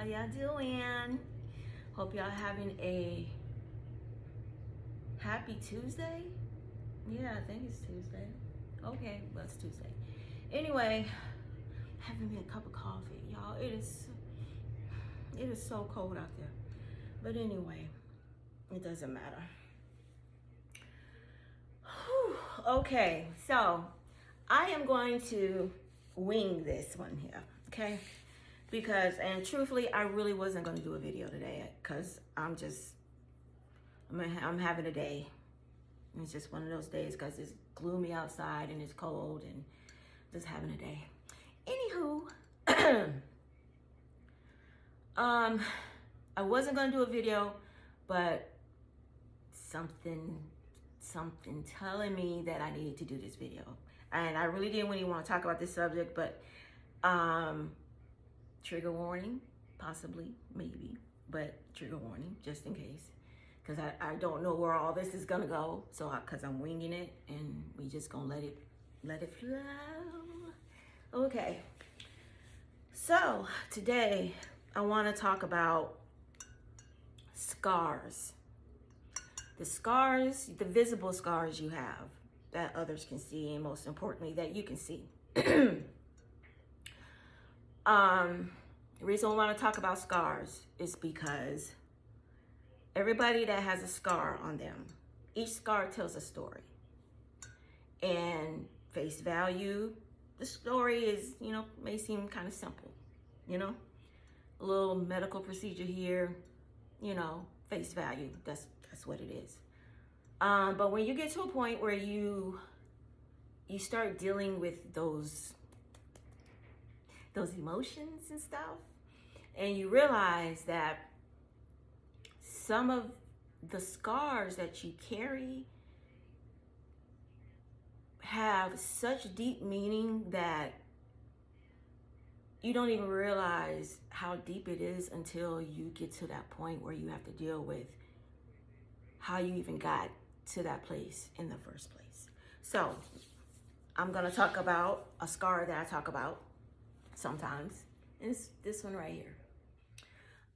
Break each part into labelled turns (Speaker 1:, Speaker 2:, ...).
Speaker 1: y'all doing? Hope y'all having a happy Tuesday. Yeah, I think it's Tuesday. Okay, well, it's Tuesday. Anyway, having me a cup of coffee, y'all. It is so cold out there. But anyway, it doesn't matter. Whew. Okay, so I am going to wing this one here, okay? Because, and truthfully, I really wasn't going to do a video today because I'm having a day. It's just one of those days because it's gloomy outside and it's cold and just having a day. Anywho, I wasn't going to do a video, but something telling me that I needed to do this video. And I really didn't really want to talk about this subject, but trigger warning, possibly, maybe, but trigger warning, just in case. Because I don't know where all this is gonna go, so because I'm winging it, and we just gonna let it flow. Okay, so today I want to talk about scars. The scars, the visible scars you have that others can see, and most importantly, that you can see. The reason I want to talk about scars is because everybody that has a scar on them, each scar tells a story. And face value, the story is, may seem kind of simple, a little medical procedure here, face value, that's what it is. But when you get to a point where you start dealing with those emotions and stuff, and you realize that some of the scars that you carry have such deep meaning that you don't even realize how deep it is until you get to that point where you have to deal with how you even got to that place in the first place. So I'm gonna talk about a scar that I talk about sometimes. It's this one right here.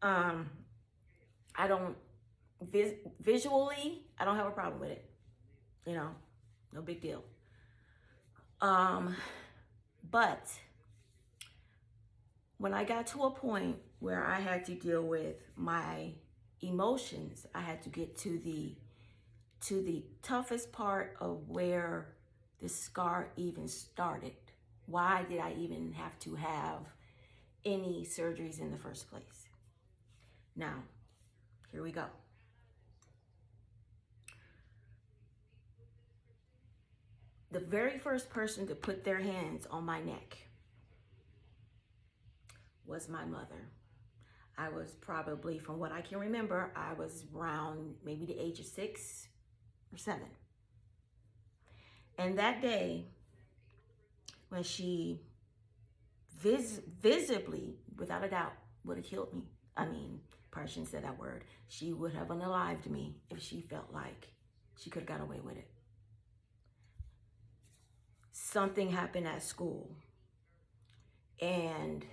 Speaker 1: I don't visually, I don't have a problem with it. No big deal. But when I got to a point where I had to deal with my emotions, I had to get to the toughest part of where the scar even started. Why did I even have to have any surgeries in the first place? Now, here we go. The very first person to put their hands on my neck was my mother. I was probably, from what I can remember, I was around maybe the age of 6 or 7. And that day, when she visibly, without a doubt, would have killed me. I mean, probably shouldn't say that word. She would have unalived me if she felt like she could have got away with it. Something happened at school, and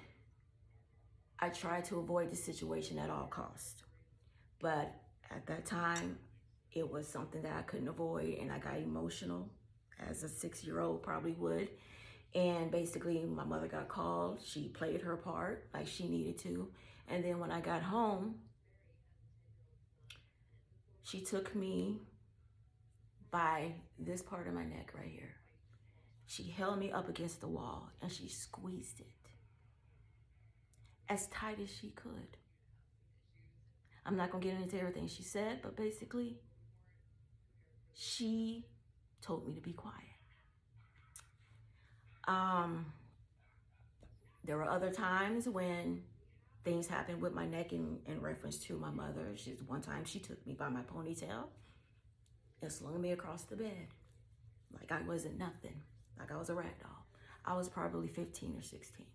Speaker 1: I tried to avoid the situation at all costs. But at that time, it was something that I couldn't avoid, and I got emotional, as a 6-year-old probably would. And basically, my mother got called. She played her part like she needed to. And then when I got home, she took me by this part of my neck right here. She held me up against the wall and she squeezed it as tight as she could. I'm not gonna get into everything she said, but basically, she told me to be quiet. There were other times when things happened with my neck in reference to my mother. One time she took me by my ponytail and slung me across the bed like I wasn't nothing, like I was a rag doll. I was probably 15 or 16.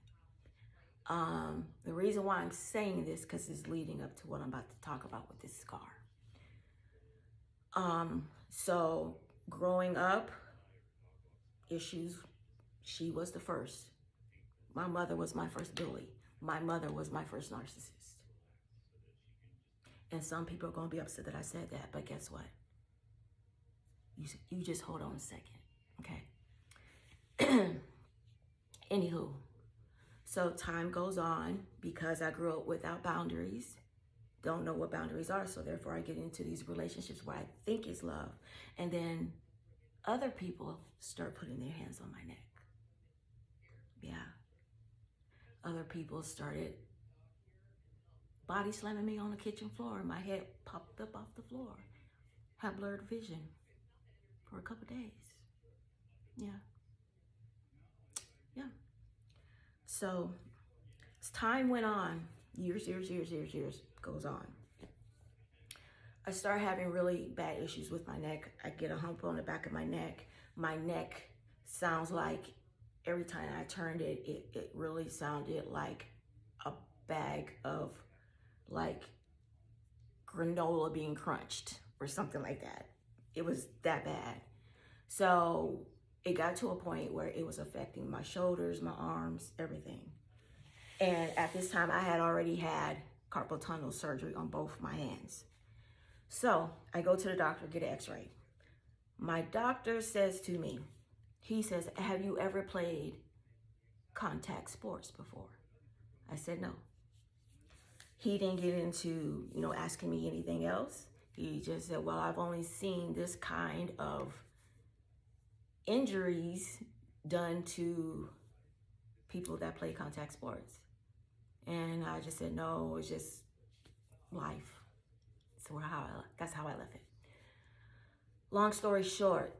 Speaker 1: The reason why I'm saying this, because it's leading up to what I'm about to talk about with this scar. So growing up, issues, she was the first. My mother was my first bully. my mother was my first narcissist. And some people are going to be upset that I said that, but guess what? You just hold on a second, okay? Anywho, so time goes on because I grew up without boundaries, don't know what boundaries are, so therefore I get into these relationships where I think is love, and then other people start putting their hands on my neck. Yeah. Other people started body slamming me on the kitchen floor, and my head popped up off the floor. Had blurred vision for a couple days. Yeah. Yeah. So as time went on, years goes on. I start having really bad issues with my neck. I get a hump on the back of my neck. My neck sounds like every time I turned it, it really sounded like a bag of like granola being crunched or something like that. It was that bad. So it got to a point where it was affecting my shoulders, my arms, everything. And at this time, I had already had carpal tunnel surgery on both my hands. So I go to the doctor, get an x-ray. My doctor says to me, he says, have you ever played contact sports before? I said, no. He didn't get into, asking me anything else. He just said, well, I've only seen this kind of injuries done to people that play contact sports. And I just said, no, it's just life. So that's how I left it. Long story short,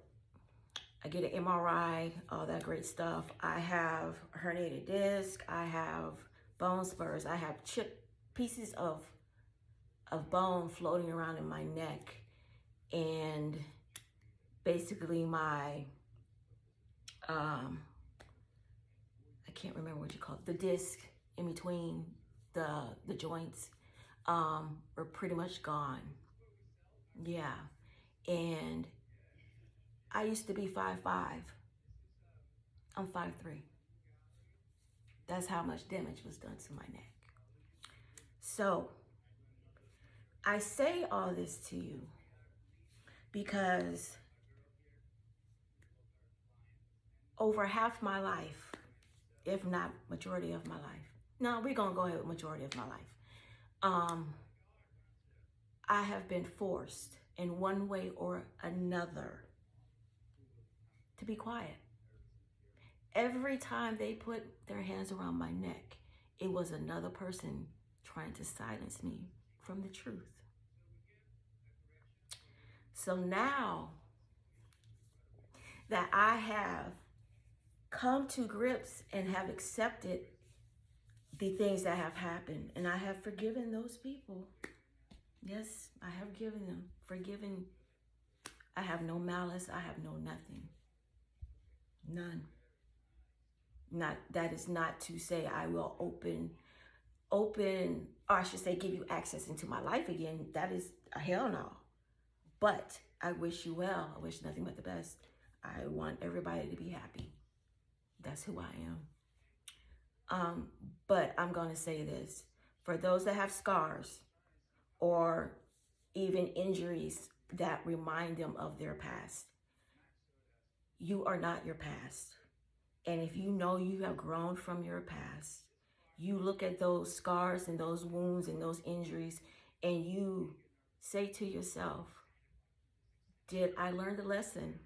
Speaker 1: I get an MRI, all that great stuff. I have herniated disc. I have bone spurs. I have chipped pieces of bone floating around in my neck. And basically my, I can't remember what you call it, the disc in between the joints were pretty much gone. Yeah. And I used to be 5'5". I'm 5'3". That's how much damage was done to my neck. So I say all this to you because over half my life, if not majority of my life, no, we're going to go ahead with majority of my life, I have been forced in one way or another to be quiet. Every time they put their hands around my neck, it was another person trying to silence me from the truth. So now that I have come to grips and have accepted the things that have happened, and I have forgiven those people. Yes, I have forgiven them. Forgiven. I have no malice. I have no nothing. None. That is not to say I will open, or I should say give you access into my life again. That is a hell no. But I wish you well. I wish nothing but the best. I want everybody to be happy. That's who I am. But I'm going to say this. For those that have scars or even injuries that remind them of their past, you are not your past. And if you know you have grown from your past, you look at those scars and those wounds and those injuries and you say to yourself, did I learn the lesson?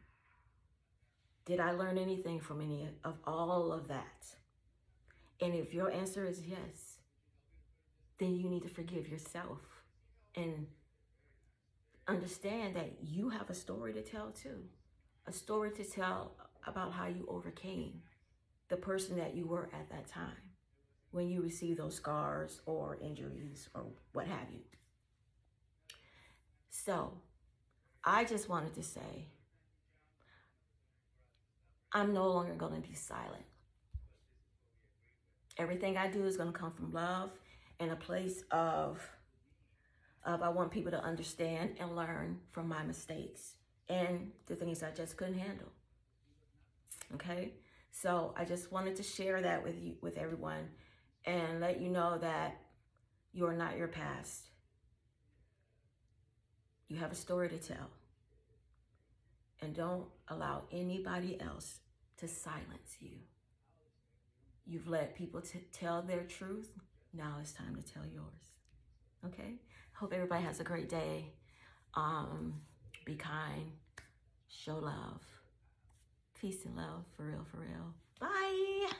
Speaker 1: Did I learn anything from any of all of that? And if your answer is yes, then you need to forgive yourself and understand that you have a story to tell too. A story to tell about how you overcame the person that you were at that time when you received those scars or injuries or what have you. So I just wanted to say, I'm no longer going to be silent. Everything I do is going to come from love and a place of I want people to understand and learn from my mistakes and the things I just couldn't handle. Okay? So I just wanted to share that with you, with everyone. and let you know that you are not your past. You have a story to tell. And don't allow anybody else to silence you. You've let people tell their truth. Now it's time to tell yours. Okay? Hope everybody has a great day. Be kind. Show love. Peace and love. For real, for real. Bye.